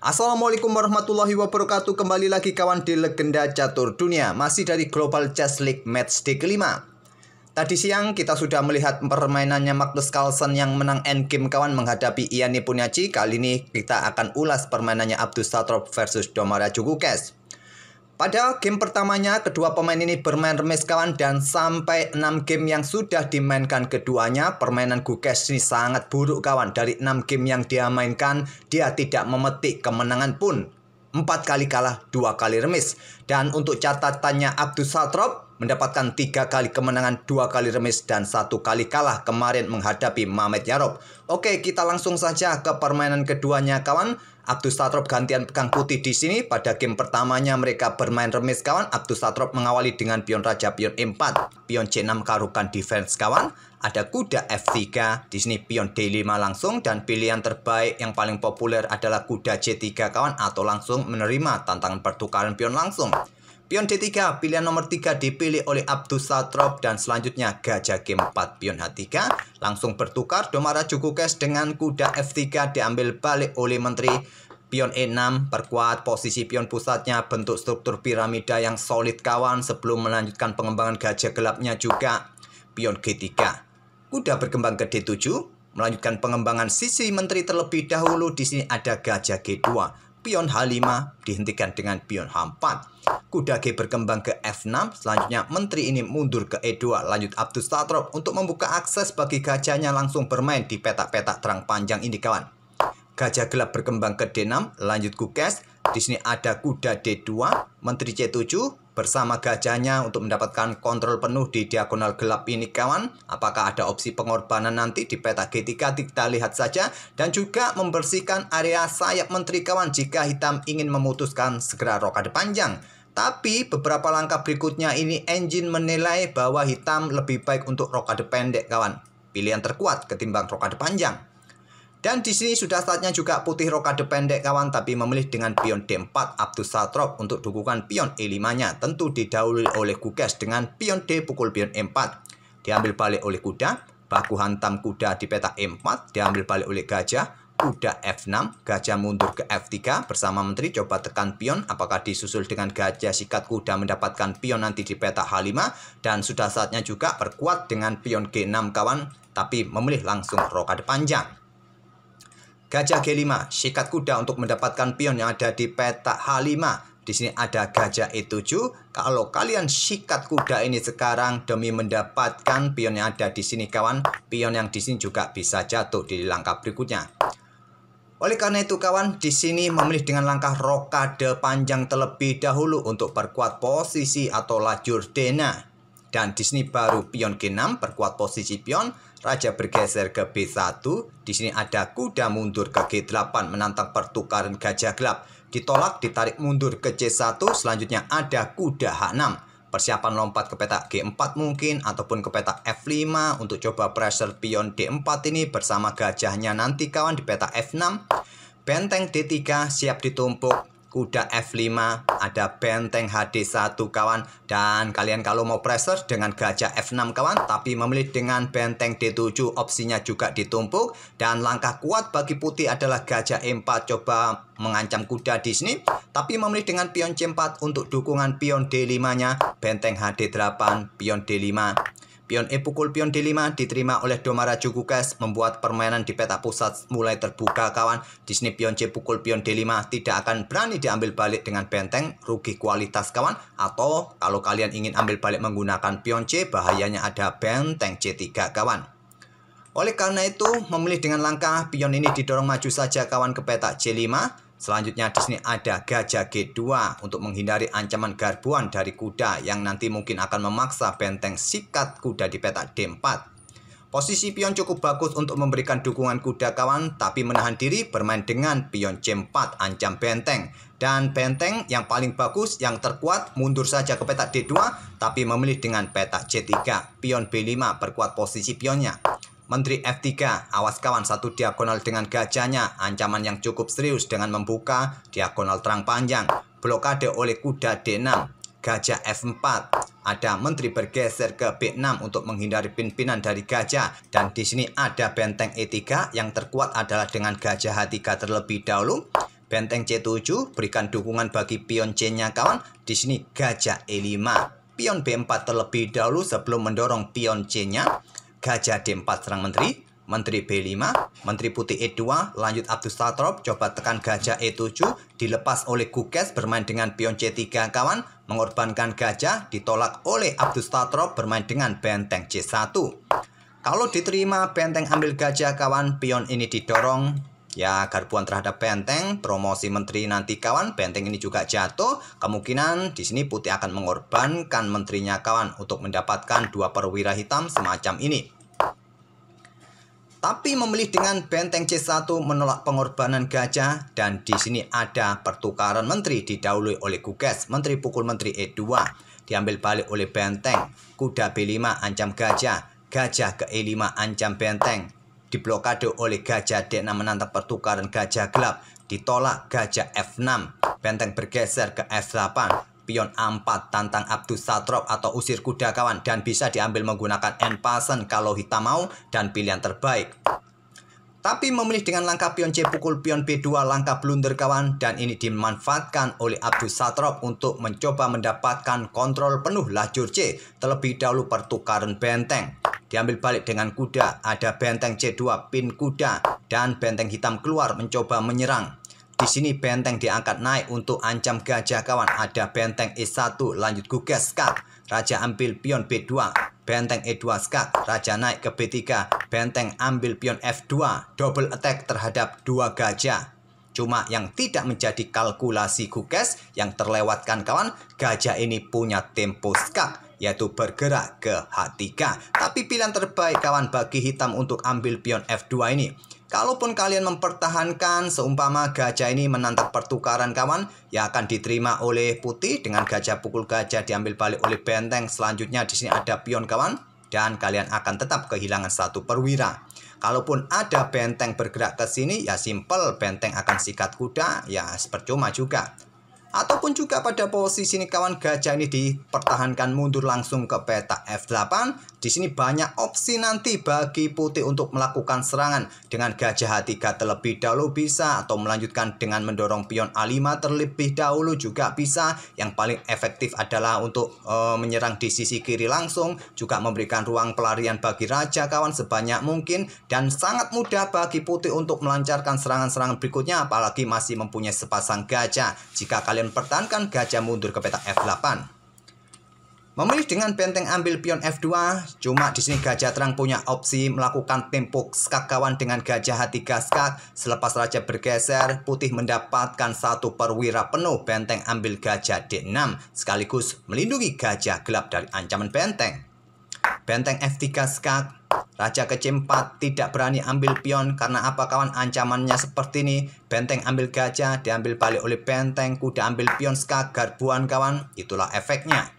Assalamualaikum warahmatullahi wabarakatuh. Kembali lagi kawan di Legenda Catur Dunia. Masih dari Global Chess League Matchday kelima. Tadi siang kita sudah melihat permainannya Magnus Carlsen yang menang endgame kawan menghadapi Ian Nepomniachtchi. Kali ini kita akan ulas permainannya Abdus Satrov versus Domara Djurgukas. Pada game pertamanya, kedua pemain ini bermain remis kawan, dan sampai 6 game yang sudah dimainkan keduanya, permainan Gukesh ini sangat buruk kawan. Dari 6 game yang dia mainkan, dia tidak memetik kemenangan pun. 4 kali kalah, 2 kali remis. Dan untuk catatannya Abdus Satrov mendapatkan 3 kali kemenangan, 2 kali remis, dan 1 kali kalah kemarin menghadapi Mamedyarov. Oke, kita langsung saja ke permainan keduanya kawan. Abdus Satrov gantian pegang putih di sini. Pada game pertamanya mereka bermain remis kawan. Abdus Satrov mengawali dengan pion raja, pion E4, pion C6 karukan defense kawan. Ada kuda F3, di sini pion D5 langsung, dan pilihan terbaik yang paling populer adalah kuda C3 kawan, atau langsung menerima tantangan pertukaran pion langsung. Pion D3, pilihan nomor 3 dipilih oleh Abdus Satrov, dan selanjutnya gajah G4, pion H3. Langsung bertukar Domara Djurgukas dengan kuda F3 diambil balik oleh menteri. Pion E6, perkuat posisi pion pusatnya, bentuk struktur piramida yang solid kawan sebelum melanjutkan pengembangan gajah gelapnya juga. Pion G3, kuda berkembang ke D7, melanjutkan pengembangan sisi menteri terlebih dahulu. Di sini ada gajah G2. Pion H5 dihentikan dengan pion H4. Kuda G berkembang ke F6. Selanjutnya menteri ini mundur ke E2. Lanjut Abdus Satrov untuk membuka akses bagi gajahnya langsung bermain di petak-petak terang panjang ini kawan. Gajah gelap berkembang ke D6. Lanjut Gukesh. Di sini ada kuda D2. Menteri C7 bersama gajahnya untuk mendapatkan kontrol penuh di diagonal gelap ini kawan. Apakah ada opsi pengorbanan nanti di petak G3? Kita lihat saja. Dan juga membersihkan area sayap menteri kawan jika hitam ingin memutuskan segera rokade panjang. Tapi beberapa langkah berikutnya ini engine menilai bahwa hitam lebih baik untuk rokade pendek kawan. Pilihan terkuat ketimbang rokade panjang. Dan di sini sudah saatnya juga putih rokade pendek kawan, tapi memilih dengan pion D4 Abdus Satrov untuk dukungan pion E5-nya. Tentu didahului oleh Gukesh dengan pion D pukul pion E4. Diambil balik oleh kuda, baku hantam kuda di petak E4, diambil balik oleh gajah, kuda F6, gajah mundur ke F3 bersama menteri coba tekan pion. Apakah disusul dengan gajah sikat kuda mendapatkan pion nanti di petak H5, dan sudah saatnya juga perkuat dengan pion G6 kawan, tapi memilih langsung rokade panjang. Gajah G5, sikat kuda untuk mendapatkan pion yang ada di petak H5. Di sini ada gajah E7. Kalau kalian sikat kuda ini sekarang demi mendapatkan pion yang ada di sini kawan, pion yang di sini juga bisa jatuh di langkah berikutnya. Oleh karena itu kawan, di sini memilih dengan langkah rokade panjang terlebih dahulu untuk perkuat posisi atau lajur Dena. Dan di sini baru pion G6 perkuat posisi pion. Raja bergeser ke B1. Di sini ada kuda mundur ke G8 menantang pertukaran gajah gelap. Ditolak, ditarik mundur ke C1. Selanjutnya ada kuda H6. Persiapan lompat ke petak G4 mungkin, ataupun ke petak F5 untuk coba pressure pion D4 ini bersama gajahnya nanti kawan di petak F6. Benteng D3 siap ditumpuk. Kuda F5, ada benteng HD1 kawan. Dan kalian kalau mau pressure dengan gajah F6 kawan, tapi memilih dengan benteng D7, opsinya juga ditumpuk. Dan langkah kuat bagi putih adalah gajah E4 coba mengancam kuda di sini, tapi memilih dengan pion C4 untuk dukungan pion D5-nya. Benteng HD8, pion D5. Pion E pukul pion D5 diterima oleh Domara Djurgukas, membuat permainan di peta pusat mulai terbuka kawan. Di sini pion C pukul pion D5 tidak akan berani diambil balik dengan benteng, rugi kualitas kawan. Atau kalau kalian ingin ambil balik menggunakan pion C, bahayanya ada benteng C3 kawan. Oleh karena itu, memilih dengan langkah pion ini didorong maju saja kawan ke petak C5. Selanjutnya di sini ada gajah G2 untuk menghindari ancaman garbuan dari kuda yang nanti mungkin akan memaksa benteng sikat kuda di petak D4. Posisi pion cukup bagus untuk memberikan dukungan kuda kawan, tapi menahan diri bermain dengan pion C4 ancam benteng. Dan benteng yang paling bagus, yang terkuat, mundur saja ke petak D2, tapi memilih dengan petak C3. Pion B5 perkuat posisi pionnya. Menteri F3, awas kawan, satu diagonal dengan gajahnya. Ancaman yang cukup serius dengan membuka diagonal terang panjang. Blokade oleh kuda D6. Gajah F4. Ada menteri bergeser ke B6 untuk menghindari pin-pinan dari gajah. Dan di sini ada benteng E3 yang terkuat adalah dengan gajah H3 terlebih dahulu. benteng C7, berikan dukungan bagi pion C-nya kawan. Di sini gajah E5, pion B4 terlebih dahulu sebelum mendorong pion C-nya. Gajah D4 serang menteri, menteri B5, menteri putih E2, lanjut Abdusatrop, coba tekan gajah E7, dilepas oleh Gukes bermain dengan pion C3 kawan, mengorbankan gajah, ditolak oleh Abdusatrop bermain dengan benteng C1. Kalau diterima benteng ambil gajah kawan, pion ini didorong, ya garbuan terhadap benteng, promosi menteri nanti kawan, benteng ini juga jatuh, kemungkinan di sini putih akan mengorbankan menterinya kawan untuk mendapatkan 2 perwira hitam semacam ini. Tapi memilih dengan benteng C1 menolak pengorbanan gajah, dan di sini ada pertukaran menteri didahului oleh Gukes, menteri pukul menteri E2, diambil balik oleh benteng, kuda B5 ancam gajah, gajah ke E5 ancam benteng, diblokade oleh gajah D6 menantang pertukaran gajah gelap, ditolak gajah F6, benteng bergeser ke F8, pion A4 tantang Abdusatrop atau usir kuda kawan, dan bisa diambil menggunakan end pasen kalau hitam mau dan pilihan terbaik. Tapi memilih dengan langkah pion C pukul pion B2 langkah blunder kawan, dan ini dimanfaatkan oleh Abdusatrop untuk mencoba mendapatkan kontrol penuh lajur C. Terlebih dahulu pertukaran benteng, diambil balik dengan kuda, ada benteng C2 pin kuda, dan benteng hitam keluar mencoba menyerang. Di sini benteng diangkat naik untuk ancam gajah kawan, ada benteng E1 lanjut Gukes skak, raja ambil pion B2, benteng E2 skak, raja naik ke B3, benteng ambil pion F2, double attack terhadap 2 gajah. Cuma yang tidak menjadi kalkulasi Gukes yang terlewatkan kawan, gajah ini punya tempo skak, yaitu bergerak ke H3. Tapi pilihan terbaik kawan bagi hitam untuk ambil pion F2 ini. Kalaupun kalian mempertahankan seumpama gajah ini menantang pertukaran kawan, ya akan diterima oleh putih dengan gajah pukul gajah diambil balik oleh benteng. Selanjutnya di sini ada pion kawan, dan kalian akan tetap kehilangan 1 perwira. Kalaupun ada benteng bergerak ke sini, ya simple, benteng akan sikat kuda, ya percuma juga. Ataupun juga pada posisi ini kawan, gajah ini dipertahankan mundur langsung ke peta F8. Di sini banyak opsi nanti bagi putih untuk melakukan serangan. Dengan gajah H3 terlebih dahulu bisa, atau melanjutkan dengan mendorong pion A5 terlebih dahulu juga bisa. Yang paling efektif adalah untuk menyerang di sisi kiri langsung, juga memberikan ruang pelarian bagi raja kawan sebanyak mungkin, dan sangat mudah bagi putih untuk melancarkan serangan-serangan berikutnya, apalagi masih mempunyai sepasang gajah. Jika kalian pertahankan gajah mundur ke peta F8. Memilih dengan benteng ambil pion F2, cuma di sini gajah terang punya opsi melakukan tempo skak kawan dengan gajah H3 skak. Selepas raja bergeser, putih mendapatkan 1 perwira penuh, benteng ambil gajah D6, sekaligus melindungi gajah gelap dari ancaman benteng. Benteng F3 skak, raja ke C4 tidak berani ambil pion, karena apa kawan, ancamannya seperti ini. Benteng ambil gajah, diambil balik oleh benteng, kuda ambil pion skak, garbuan kawan, itulah efeknya.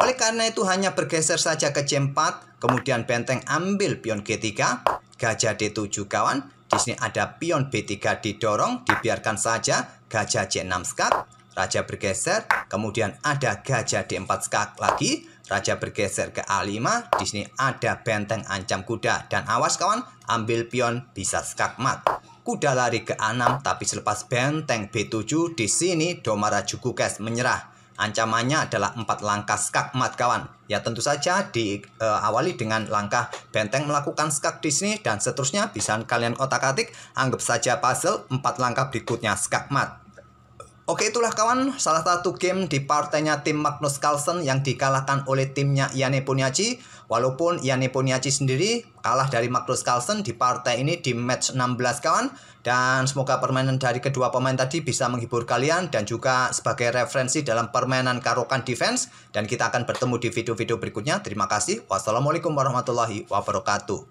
Oleh karena itu hanya bergeser saja ke C4, kemudian benteng ambil pion G3, gajah D7 kawan. Di sini ada pion B3 didorong, dibiarkan saja, gajah C6 skak, raja bergeser, kemudian ada gajah D4 skak lagi, raja bergeser ke A5. Di sini ada benteng ancam kuda, dan awas kawan, ambil pion bisa skak mat. Kuda lari ke A6, tapi selepas benteng B7 di sini Domaraju Gukes menyerah. Ancamannya adalah 4 langkah skak mat kawan. Ya tentu saja diawali dengan langkah benteng melakukan skak di sini, dan seterusnya bisa kalian otak-atik. Anggap saja puzzle 4 langkah berikutnya skak mat. Oke, itulah kawan salah satu game di partainya tim Magnus Carlsen yang dikalahkan oleh timnya Jan Nepomniachtchi. Walaupun Jan Nepomniachtchi sendiri kalah dari Magnus Carlsen di partai ini di match 16 kawan. Dan semoga permainan dari kedua pemain tadi bisa menghibur kalian dan juga sebagai referensi dalam permainan Caro-Kann defense. Dan kita akan bertemu di video-video berikutnya. Terima kasih. Wassalamualaikum warahmatullahi wabarakatuh.